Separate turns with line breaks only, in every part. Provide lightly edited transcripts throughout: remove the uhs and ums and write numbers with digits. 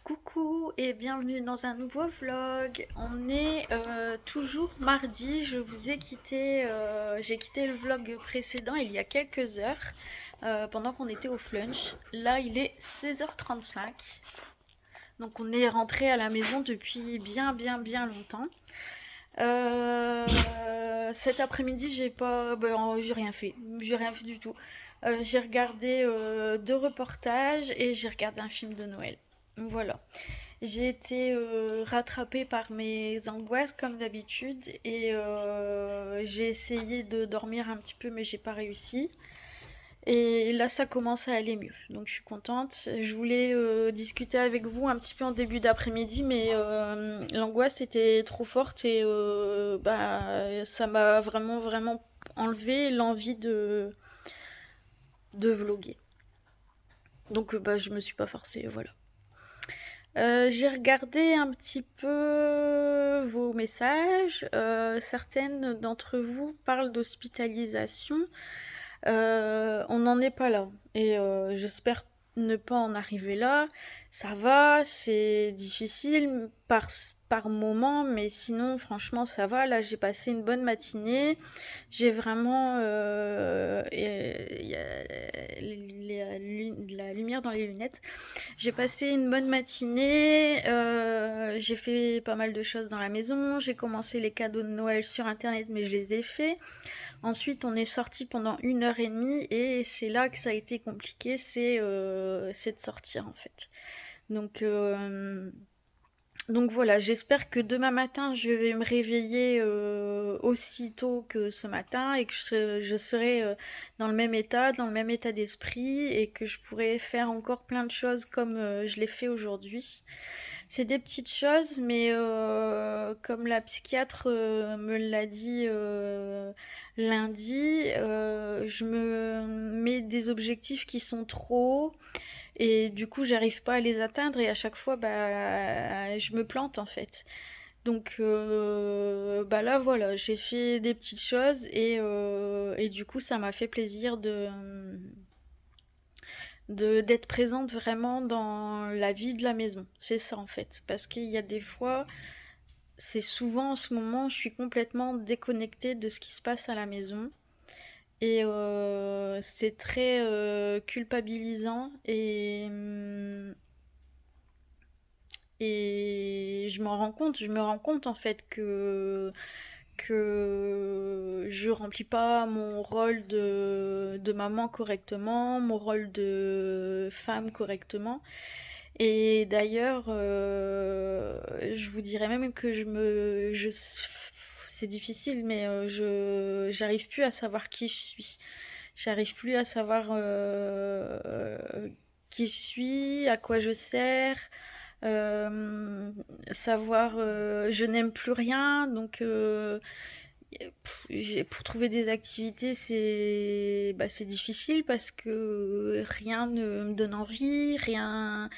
Coucou et bienvenue dans un nouveau vlog. On est toujours mardi. Je vous ai quitté, j'ai quitté le vlog précédent il y a quelques heures pendant qu'on était au flunch. Là, il est 16h35. Donc on est rentré à la maison depuis bien longtemps. Euh, Cet après-midi, j'ai rien fait. J'ai rien fait du tout. J'ai regardé deux reportages et j'ai regardé un film de Noël. Voilà. J'ai été rattrapée par mes angoisses comme d'habitude et j'ai essayé de dormir un petit peu mais j'ai pas réussi. Et là ça commence à aller mieux, donc je suis contente. Je voulais discuter avec vous un petit peu en début d'après-midi mais l'angoisse était trop forte et ça m'a vraiment enlevé l'envie de vlogger. Donc je me suis pas forcée, voilà. J'ai regardé un petit peu vos messages. Certaines d'entre vous parlent d'hospitalisation. On n'en est pas là. Et j'espère ne pas en arriver là. Ça va, c'est difficile par moment, mais sinon, franchement, ça va. Là, j'ai passé une bonne matinée. J'ai vraiment y a la lumière dans les lunettes. J'ai passé une bonne matinée, j'ai fait pas mal de choses dans la maison, j'ai commencé les cadeaux de Noël sur internet mais je les ai faits. Ensuite on est sorti pendant 1 heure et demie et c'est là que ça a été compliqué, c'est de sortir en fait. Donc, euh, donc voilà, j'espère que demain matin je vais me réveiller aussitôt que ce matin et que je serai dans le même état d'esprit et que je pourrai faire encore plein de choses comme je l'ai fait aujourd'hui. C'est des petites choses, mais comme la psychiatre me l'a dit lundi, je me mets des objectifs qui sont trop hauts et du coup j'arrive pas à les atteindre et à chaque fois je me plante en fait. Donc là voilà, j'ai fait des petites choses et du coup ça m'a fait plaisir d'être présente vraiment dans la vie de la maison. C'est ça en fait. Parce qu'il y a des fois, c'est souvent en ce moment, je suis complètement déconnectée de ce qui se passe à la maison. Et c'est très culpabilisant et je me rends compte en fait que je remplis pas mon rôle de maman correctement, mon rôle de femme correctement. Et d'ailleurs, je vous dirais même que c'est difficile, mais j'arrive plus à savoir qui je suis. J'arrive plus à savoir qui je suis, à quoi je sers, euh, savoir, je n'aime plus rien, donc pour trouver des activités, c'est difficile parce que rien ne me donne envie, rien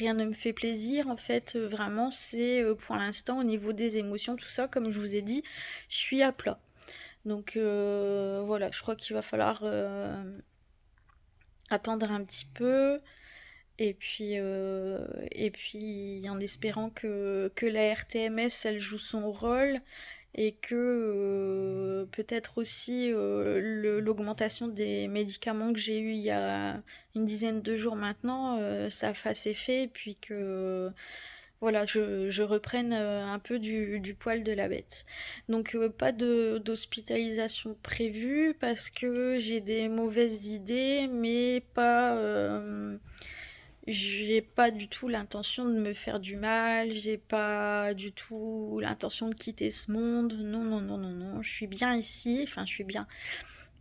ne me fait plaisir. En fait, vraiment, c'est pour l'instant au niveau des émotions, tout ça, comme je vous ai dit, je suis à plat. Donc voilà, je crois qu'il va falloir attendre un petit peu. Et puis en espérant que la RTMS elle joue son rôle et que peut-être aussi l'augmentation des médicaments que j'ai eu il y a une dizaine de jours maintenant, ça fasse effet et puis que voilà, je reprenne un peu du poil de la bête. Donc pas d'hospitalisation prévue parce que j'ai des mauvaises idées, mais pas j'ai pas du tout l'intention de me faire du mal, j'ai pas du tout l'intention de quitter ce monde. Non, je suis bien ici, enfin je suis bien.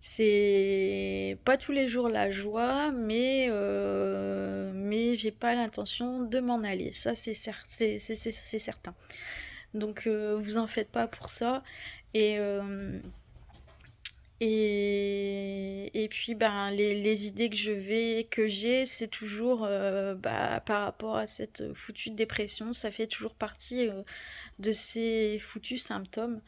C'est pas tous les jours la joie, mais j'ai pas l'intention de m'en aller. Ça c'est certain. Donc vous en faites pas pour ça. Et et puis ben les idées que j'ai, c'est toujours par rapport à cette foutue dépression, ça fait toujours partie de ces foutus symptômes.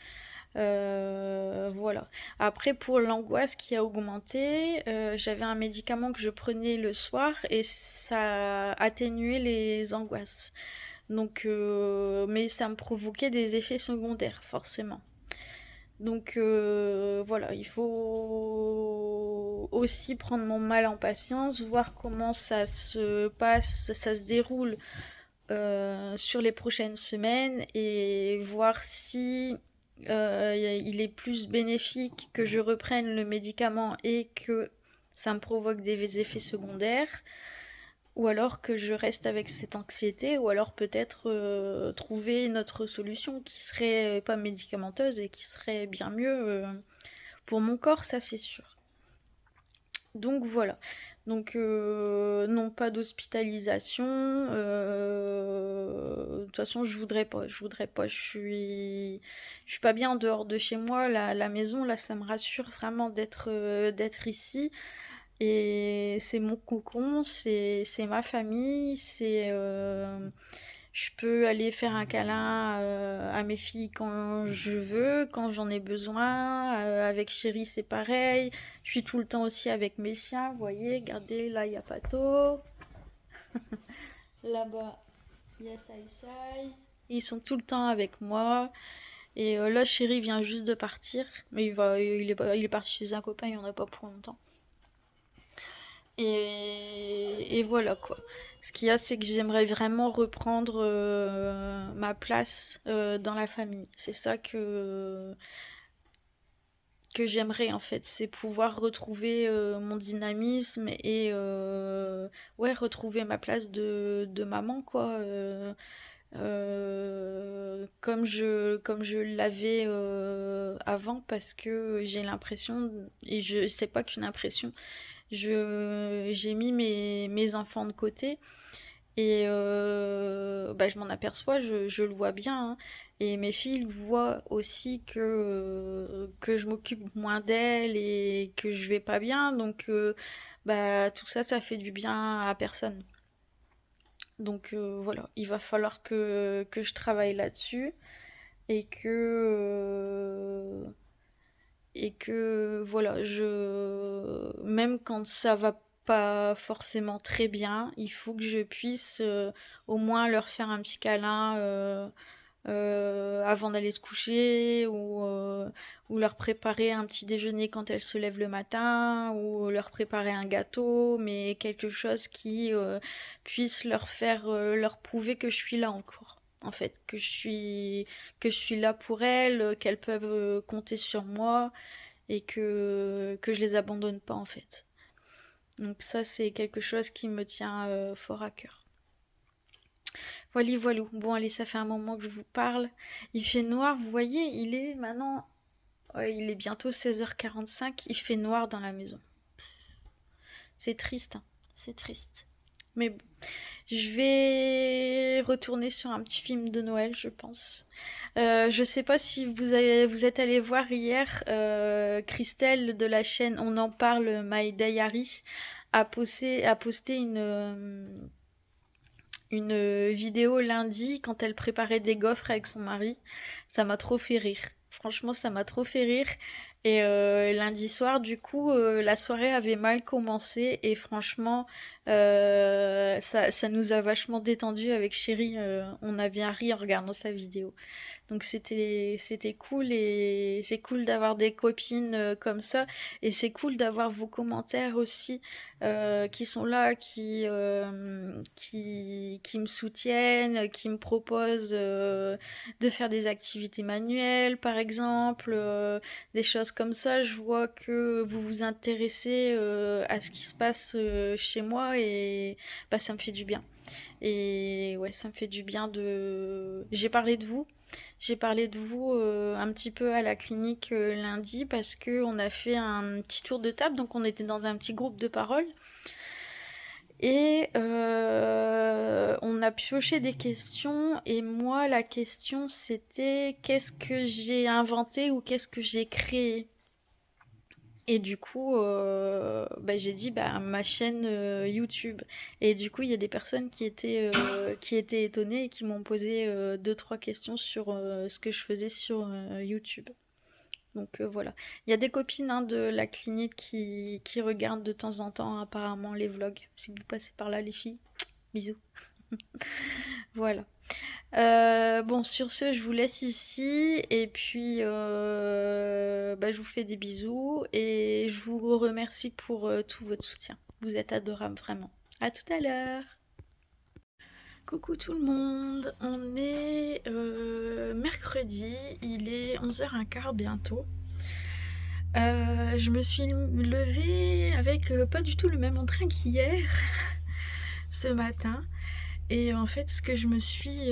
Voilà. Après, pour l'angoisse qui a augmenté, j'avais un médicament que je prenais le soir et ça atténuait les angoisses. Donc, mais ça me provoquait des effets secondaires, forcément. Donc voilà, il faut aussi prendre mon mal en patience, voir comment ça se passe, ça se déroule sur les prochaines semaines et voir si il est plus bénéfique que je reprenne le médicament et que ça me provoque des effets secondaires, ou alors que je reste avec cette anxiété, ou alors peut-être trouver une autre solution qui serait pas médicamenteuse et qui serait bien mieux pour mon corps, ça c'est sûr. Donc voilà. Donc non, pas d'hospitalisation. De toute façon, je voudrais pas. Je voudrais pas. Je suis pas bien en dehors de chez moi. La maison, là, ça me rassure vraiment d'être ici. Et c'est mon cocon, c'est ma famille, je peux aller faire un câlin à mes filles quand je veux, quand j'en ai besoin. Avec Chéri, c'est pareil. Je suis tout le temps aussi avec mes chiens. Vous voyez, regardez, là, il y a Pato. Là-bas, il y a Sai Sai. Ils sont tout le temps avec moi. Et là, Chéri vient juste de partir. Mais il est parti chez un copain, il n'y en a pas pour longtemps. Et voilà quoi. Ce qu'il y a, c'est que j'aimerais vraiment reprendre ma place dans la famille. C'est ça que j'aimerais en fait, c'est pouvoir retrouver mon dynamisme et ouais, retrouver ma place de maman quoi. Comme je l'avais avant, parce que j'ai l'impression, et je c'est pas qu'une impression, j'ai mis mes enfants de côté et bah, je m'en aperçois, je le vois bien, hein. Et mes filles voient aussi que je m'occupe moins d'elles et que je vais pas bien. Donc bah, tout ça, ça fait du bien à personne. Donc voilà, il va falloir que je travaille là-dessus et que voilà, même quand ça va pas forcément très bien, il faut que je puisse au moins leur faire un petit câlin avant d'aller se coucher, ou leur préparer un petit déjeuner quand elles se lèvent le matin, ou leur préparer un gâteau, mais quelque chose qui puisse leur prouver que je suis là encore. En fait, que je suis là pour elles, qu'elles peuvent compter sur moi et que je les abandonne pas en fait. Donc ça c'est quelque chose qui me tient fort à cœur. Voilà, voilà. Bon allez, ça fait un moment que je vous parle. Il fait noir, vous voyez, il est maintenant, ouais, il est bientôt 16h45, il fait noir dans la maison. C'est triste, hein. C'est triste. Mais bon, je vais retourner sur un petit film de Noël, je pense. Je sais pas si vous êtes allé voir hier, Christelle de la chaîne On en parle, My Diary a posté une vidéo lundi quand elle préparait des gaufres avec son mari. Ça m'a trop fait rire. Franchement, ça m'a trop fait rire. Et lundi soir, du coup, la soirée avait mal commencé et franchement, ça nous a vachement détendu avec Chéri. On a bien ri en regardant sa vidéo. Donc c'était cool, et c'est cool d'avoir des copines comme ça, et c'est cool d'avoir vos commentaires aussi qui sont là, qui me soutiennent, qui me proposent de faire des activités manuelles par exemple, des choses comme ça. Je vois que vous vous intéressez à ce qui se passe chez moi, et bah ça me fait du bien. Et ouais, ça me fait du bien de... J'ai parlé de vous un petit peu à la clinique lundi, parce que on a fait un petit tour de table, donc on était dans un petit groupe de parole. Et on a pioché des questions, et moi la question c'était qu'est-ce que j'ai inventé ou qu'est-ce que j'ai créé. Et du coup, bah, j'ai dit bah, ma chaîne YouTube. Et du coup, il y a des personnes qui étaient étonnées et qui m'ont posé deux, trois questions sur ce que je faisais sur YouTube. Donc voilà. Il y a des copines hein, de la clinique qui regardent de temps en temps apparemment les vlogs. Si vous passez par là les filles, bisous. Voilà. Bon, sur ce, je vous laisse ici et puis je vous fais des bisous et je vous remercie pour tout votre soutien. Vous êtes adorables, vraiment. À tout à l'heure. Coucou tout le monde, on est mercredi, il est 11h15 bientôt. Je me suis levée avec pas du tout le même entrain qu'hier, ce matin. Et en fait, ce que je me suis...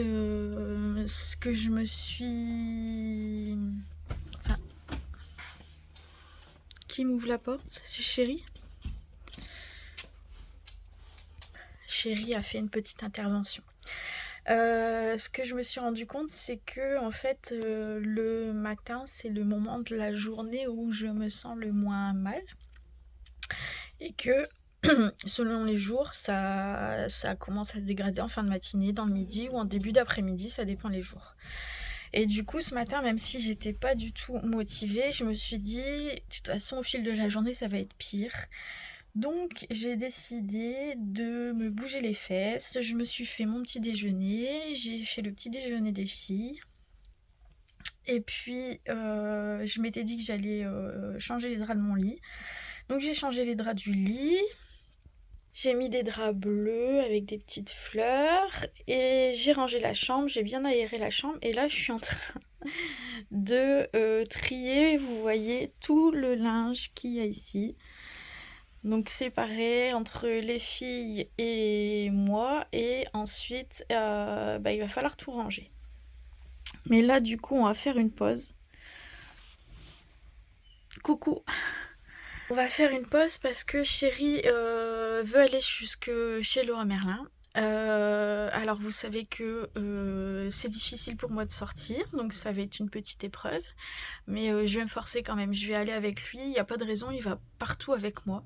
Enfin, qui m'ouvre la porte? C'est Chérie. Chérie a fait une petite intervention. Ce que je me suis rendu compte, c'est que en fait, le matin, c'est le moment de la journée où je me sens le moins mal. Et que selon les jours, ça commence à se dégrader en fin de matinée, dans le midi ou en début d'après-midi, ça dépend les jours. Et du coup, ce matin, même si j'étais pas du tout motivée, je me suis dit, de toute façon, au fil de la journée, ça va être pire. Donc, j'ai décidé de me bouger les fesses. Je me suis fait mon petit déjeuner. J'ai fait le petit déjeuner des filles. Et puis, je m'étais dit que j'allais changer les draps de mon lit. Donc, j'ai changé les draps du lit. J'ai mis des draps bleus avec des petites fleurs. Et j'ai rangé la chambre. J'ai bien aéré la chambre. Et là, je suis en train de trier, vous voyez, tout le linge qu'il y a ici. Donc séparé entre les filles et moi. Et ensuite, il va falloir tout ranger. Mais là, du coup, on va faire une pause. Coucou. On va faire une pause parce que Chérie veut aller jusque chez Leroy Merlin. Alors vous savez que c'est difficile pour moi de sortir, donc ça va être une petite épreuve. Mais je vais me forcer quand même, je vais aller avec lui, il n'y a pas de raison, il va partout avec moi.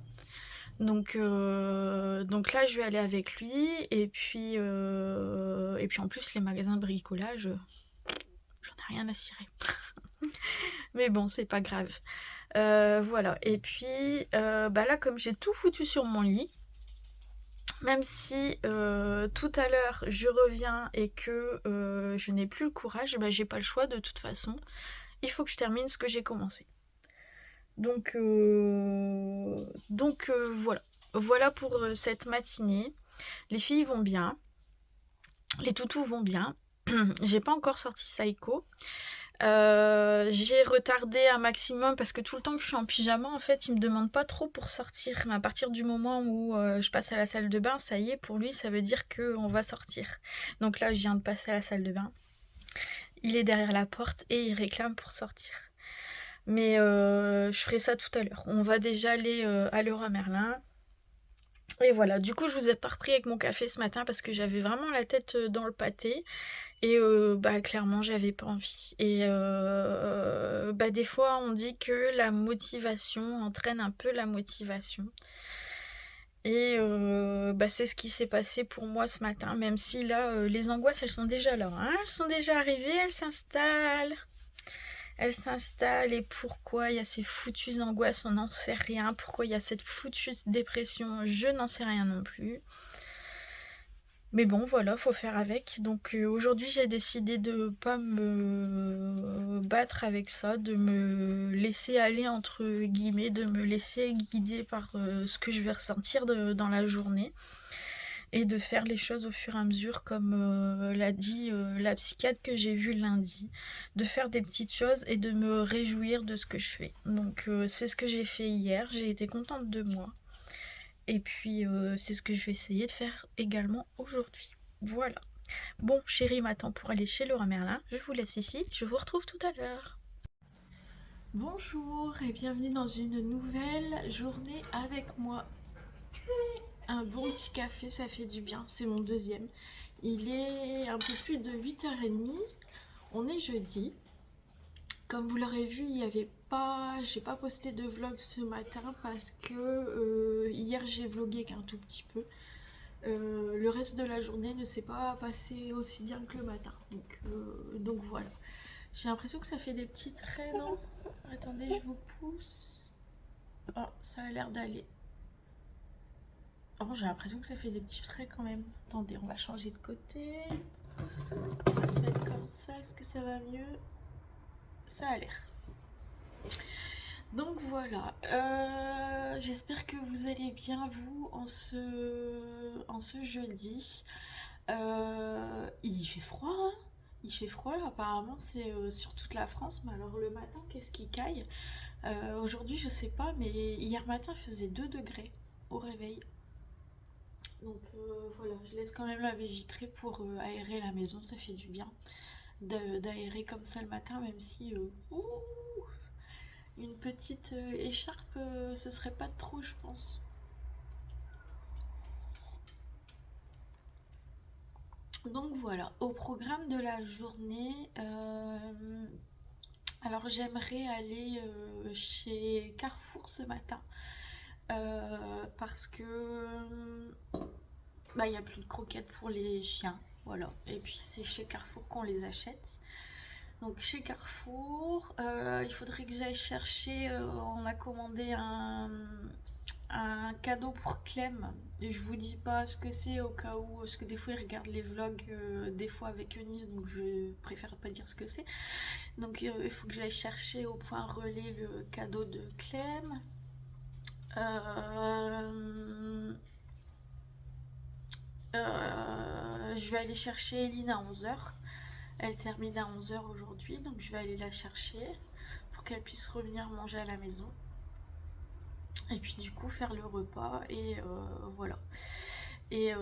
Donc là, je vais aller avec lui. Et puis en plus, les magasins de bricolage, j'en ai rien à cirer. Mais bon, c'est pas grave. Voilà. Et puis là, comme j'ai tout foutu sur mon lit, même si tout à l'heure je reviens et que je n'ai plus le courage, j'ai pas le choix de toute façon. Il faut que je termine ce que j'ai commencé. Donc voilà. Voilà pour cette matinée. Les filles vont bien. Les toutous vont bien. J'ai pas encore sorti Saiko. J'ai retardé un maximum parce que tout le temps que je suis en pyjama, en fait, il me demande pas trop pour sortir. Mais à partir du moment où je passe à la salle de bain, ça y est, pour lui, ça veut dire qu'on va sortir. Donc là, je viens de passer à la salle de bain. Il est derrière la porte et il réclame pour sortir. Mais je ferai ça tout à l'heure. On va déjà aller à Leroy Merlin. Et voilà, du coup je vous ai pas repris avec mon café ce matin parce que j'avais vraiment la tête dans le pâté. Et clairement j'avais pas envie. Et des fois on dit que la motivation entraîne un peu la motivation. Et c'est ce qui s'est passé pour moi ce matin. Même si là les angoisses elles sont déjà là. Hein, elles sont déjà arrivées, elles s'installent. Elle s'installe et pourquoi il y a ces foutues angoisses, on n'en sait rien. Pourquoi il y a cette foutue dépression, je n'en sais rien non plus. Mais bon, voilà, faut faire avec. Donc aujourd'hui, j'ai décidé de pas me battre avec ça, de me laisser aller entre guillemets, de me laisser guider par ce que je vais ressentir dans la journée. Et de faire les choses au fur et à mesure, comme l'a dit la psychiatre que j'ai vue lundi. De faire des petites choses et de me réjouir de ce que je fais. Donc c'est ce que j'ai fait hier, j'ai été contente de moi. Et puis c'est ce que je vais essayer de faire également aujourd'hui. Voilà. Bon, Chérie m'attend pour aller chez Leroy Merlin. Je vous laisse ici, je vous retrouve tout à l'heure. Bonjour et bienvenue dans une nouvelle journée avec moi. Un bon petit café, ça fait du bien, c'est mon deuxième. Il est un peu plus de 8h30, on est jeudi. Comme vous l'aurez vu, j'ai pas posté de vlog ce matin parce que hier j'ai vlogué qu'un tout petit peu. Le reste de la journée ne s'est pas passé aussi bien que le matin. Donc voilà. J'ai l'impression que ça fait des petits traits, non? Attendez, je vous pousse. Oh, ça a l'air d'aller. Oh, j'ai l'impression que ça fait des petits traits quand même. Attendez, on va changer de côté. On va se mettre comme ça. Est-ce que ça va mieux? Ça a l'air. Donc voilà. J'espère que vous allez bien, vous, en ce jeudi. Il fait froid, hein. Il fait froid là, apparemment c'est sur toute la France, mais alors le matin qu'est-ce qui caille? Aujourd'hui je sais pas, mais hier matin il faisait 2 degrés au réveil. Donc voilà, je laisse quand même la baie vitrée pour aérer la maison, ça fait du bien d'aérer comme ça le matin, même si une petite écharpe ce serait pas de trop je pense. Donc voilà, au programme de la journée, alors j'aimerais aller chez Carrefour ce matin parce que bah il y a plus de croquettes pour les chiens, voilà. Et puis c'est chez Carrefour qu'on les achète. Donc chez Carrefour, il faudrait que j'aille chercher. On a commandé un cadeau pour Clem. Et je vous dis pas ce que c'est au cas où, parce que des fois il regarde les vlogs, des fois avec Eunice, donc je préfère pas dire ce que c'est. Donc il faut que j'aille chercher au point relais le cadeau de Clem. Je vais aller chercher Eline à 11h. Elle termine à 11h aujourd'hui, donc je vais aller la chercher pour qu'elle puisse revenir manger à la maison. Et puis du coup faire le repas et voilà. Et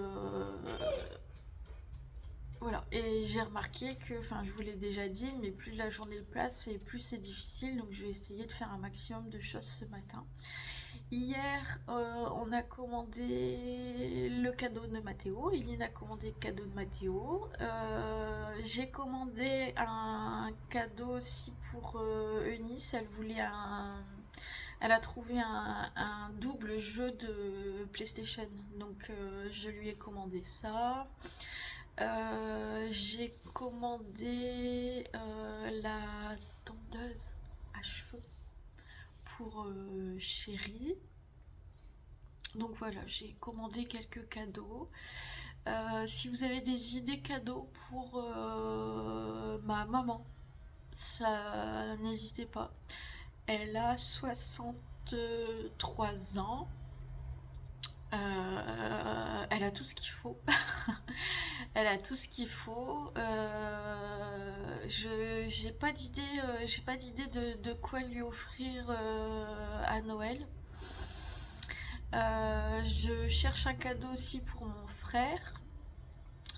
voilà, et j'ai remarqué que, enfin je vous l'ai déjà dit, mais plus la journée passe et plus c'est difficile, donc je vais essayer de faire un maximum de choses ce matin. Hier, on a commandé le cadeau de Mathéo, Eline a commandé le cadeau de Mathéo, j'ai commandé un cadeau aussi pour Eunice, elle a trouvé un double jeu de PlayStation, donc je lui ai commandé ça. J'ai commandé la tondeuse à cheveux pour Chérie. Donc voilà, j'ai commandé quelques cadeaux. Si vous avez des idées cadeaux pour ma maman, ça n'hésitez pas. Elle a 63 ans. Elle a tout ce qu'il faut. Elle a tout ce qu'il faut. J'ai pas d'idée, de quoi lui offrir à Noël. Je cherche un cadeau aussi pour mon frère.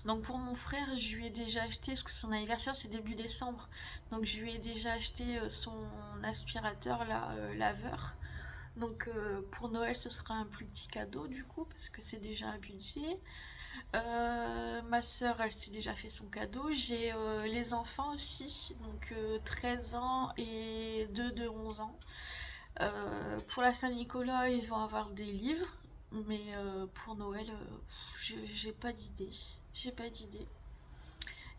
Donc pour mon frère, je lui ai déjà acheté, parce que son anniversaire c'est début décembre, donc je lui ai déjà acheté son aspirateur là, laveur. Donc pour Noël, ce sera un plus petit cadeau du coup, parce que c'est déjà un budget. Ma soeur, elle s'est déjà fait son cadeau. J'ai les enfants aussi, donc 13 ans et 2 de 11 ans. Pour la Saint-Nicolas, ils vont avoir des livres, mais pour Noël, j'ai pas d'idée. J'ai pas d'idée.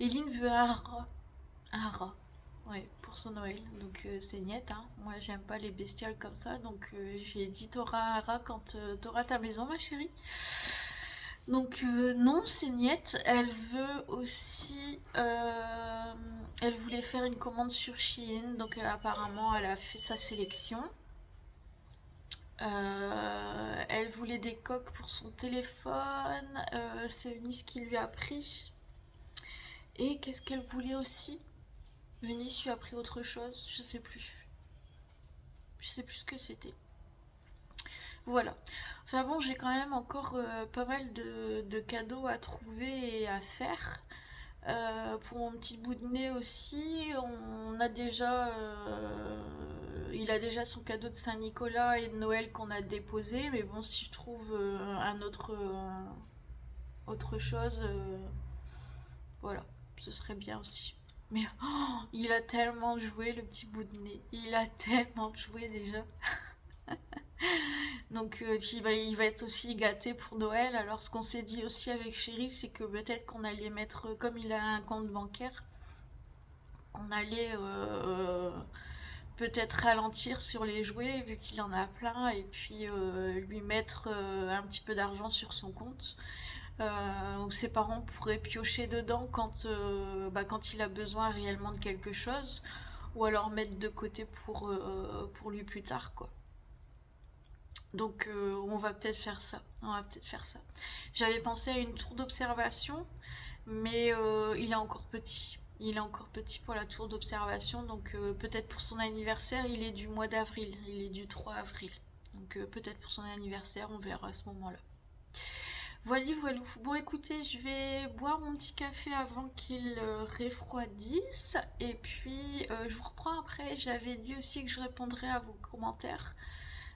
Eline veut un rat. Un rat. Ouais, pour son Noël. Donc c'est niet, hein. Moi j'aime pas les bestioles comme ça. Donc je lui ai dit t'auras un rat quand t'auras ta maison, ma chérie. Donc non, c'est niet. Elle veut aussi... elle voulait faire une commande sur Shein. Donc apparemment elle a fait sa sélection. Elle voulait des coques pour son téléphone. C'est Eunice qui lui a pris. Et qu'est-ce qu'elle voulait aussi? Eunice lui a pris autre chose, je sais plus. Je sais plus ce que c'était. Voilà. Enfin bon, j'ai quand même encore pas mal de cadeaux à trouver et à faire. Pour mon petit bout de nez aussi, on a déjà, il a déjà son cadeau de Saint-Nicolas et de Noël qu'on a déposé. Mais bon, si je trouve autre chose, voilà, ce serait bien aussi. Mais oh, il a tellement joué le petit bout de nez. Il a tellement joué déjà. Donc, puis bah, il va être aussi gâté pour Noël. Alors, ce qu'on s'est dit aussi avec Chéri, c'est que peut-être qu'on allait mettre, comme il a un compte bancaire, qu'on allait peut-être ralentir sur les jouets vu qu'il en a plein et puis lui mettre un petit peu d'argent sur son compte. Où ses parents pourraient piocher dedans quand il a besoin réellement de quelque chose, ou alors mettre de côté pour lui plus tard, quoi. Donc on va peut-être faire ça. On va peut-être faire ça. J'avais pensé à une tour d'observation, mais il est encore petit. Il est encore petit pour la tour d'observation, donc peut-être pour son anniversaire, il est du mois d'avril, il est du 3 avril. Donc peut-être pour son anniversaire, on verra à ce moment-là. Voilà, voilà. Bon, écoutez, je vais boire mon petit café avant qu'il refroidisse. Et puis, je vous reprends après. J'avais dit aussi que je répondrais à vos commentaires.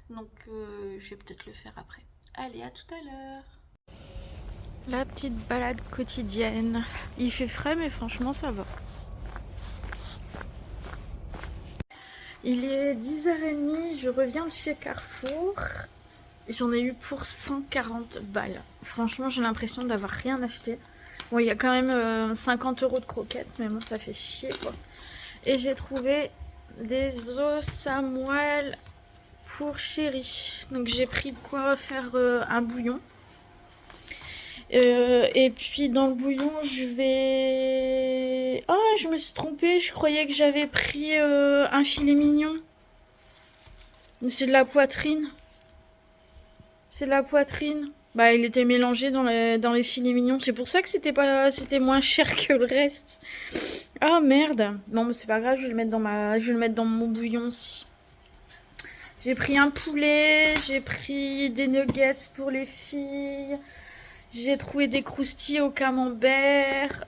Donc, je vais peut-être le faire après. Allez, à tout à l'heure. La petite balade quotidienne. Il fait frais, mais franchement, ça va. Il est 10h30, je reviens de chez Carrefour. J'en ai eu pour 140 balles. Franchement, j'ai l'impression d'avoir rien acheté. Bon, il y a quand même 50 € de croquettes, mais bon, ça fait chier, quoi. Et j'ai trouvé des os à moelle pour Chéri. Donc, j'ai pris de quoi faire un bouillon. Et puis, dans le bouillon, je vais... Ah, je me suis trompée. Je croyais que j'avais pris un filet mignon. C'est de la poitrine. C'est de la poitrine. Bah, il était mélangé dans les filets mignons. C'est pour ça que c'était moins cher que le reste. Ah merde. Non, mais c'est pas grave, je vais le mettre dans mon bouillon aussi. J'ai pris un poulet, j'ai pris des nuggets pour les filles. J'ai trouvé des croustilles au camembert.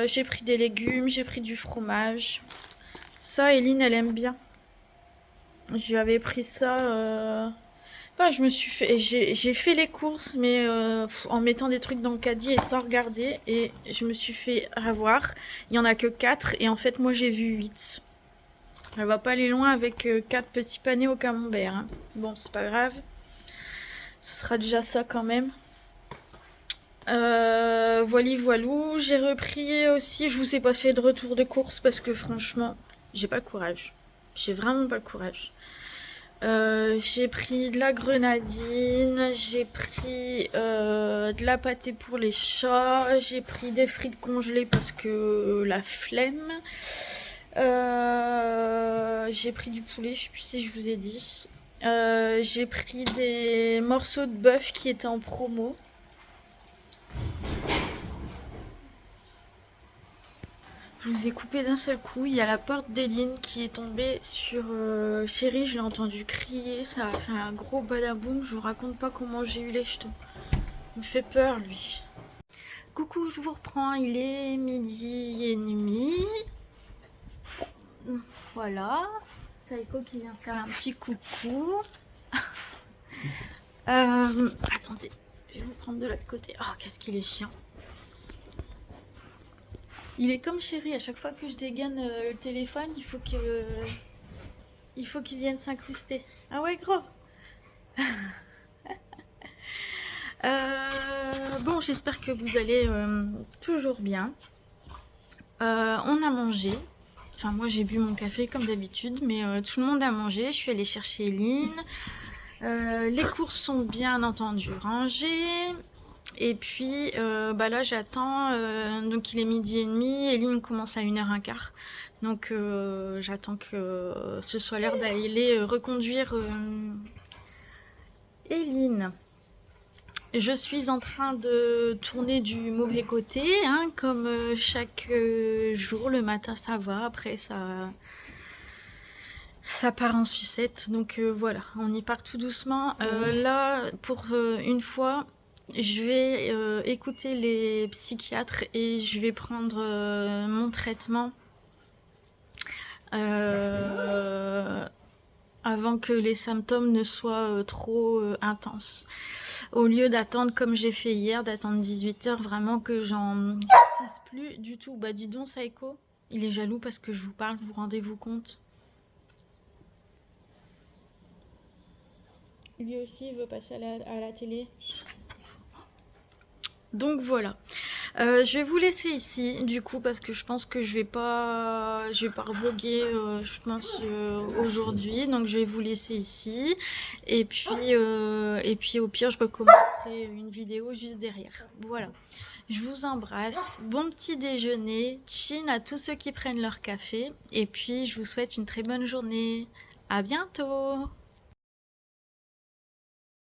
J'ai pris des légumes, j'ai pris du fromage. Ça, Eline, elle aime bien. Je lui avais pris ça. Enfin, j'ai fait les courses, mais en mettant des trucs dans le caddie et sans regarder. Et je me suis fait avoir. Il y en a que 4 et en fait, moi, j'ai vu 8. Elle va pas aller loin avec 4 petits panais au camembert, hein. Bon, c'est pas grave. Ce sera déjà ça quand même. Voilou. J'ai repris aussi. Je vous ai pas fait de retour de course parce que franchement, j'ai pas le courage. J'ai vraiment pas le courage. J'ai pris de la grenadine, j'ai pris de la pâtée pour les chats, j'ai pris des frites congelées parce que la flemme. J'ai pris du poulet, je sais plus si je vous ai dit. J'ai pris des morceaux de bœuf qui étaient en promo. Je vous ai coupé d'un seul coup. Il y a la porte d'Eline qui est tombée sur Chéri. Je l'ai entendu crier. Ça a fait un gros badaboum. Je vous raconte pas comment j'ai eu les jetons. Il me fait peur, lui. Coucou, je vous reprends. Il est 12h30. Voilà. Saïko qui vient faire un petit coucou. Attendez. Je vais vous prendre de l'autre côté. Oh, qu'est-ce qu'il est chiant. Il est comme Chéri. À chaque fois que je dégaine le téléphone, il faut qu'il vienne s'incruster. Ah ouais, gros. Bon, j'espère que vous allez toujours bien. On a mangé. Enfin, moi j'ai bu mon café comme d'habitude, mais tout le monde a mangé. Je suis allée chercher Eline. Les courses sont bien entendu rangées. Et puis là j'attends. Donc il est 12h30. Eline commence à 1h15. Donc j'attends que ce soit l'heure d'aller reconduire Eline. Je suis en train de tourner du mauvais côté, hein, comme chaque jour. Le matin ça va, après ça part en sucette. Donc voilà, on y part tout doucement. Là, pour une fois, je vais écouter les psychiatres et je vais prendre mon traitement avant que les symptômes ne soient trop intenses. Au lieu d'attendre comme j'ai fait hier, d'attendre 18h, vraiment que j'en puisse plus du tout. Bah dis donc Saïko, il est jaloux parce que je vous parle, vous rendez-vous compte? Lui aussi il veut passer à la télé. Donc voilà. Je vais vous laisser ici, du coup, parce que je pense que je vais pas revloguer, je pense, aujourd'hui. Donc je vais vous laisser ici. Et puis au pire, je recommencerai une vidéo juste derrière. Voilà. Je vous embrasse. Bon petit déjeuner. Chin à tous ceux qui prennent leur café. Et puis, je vous souhaite une très bonne journée. À bientôt!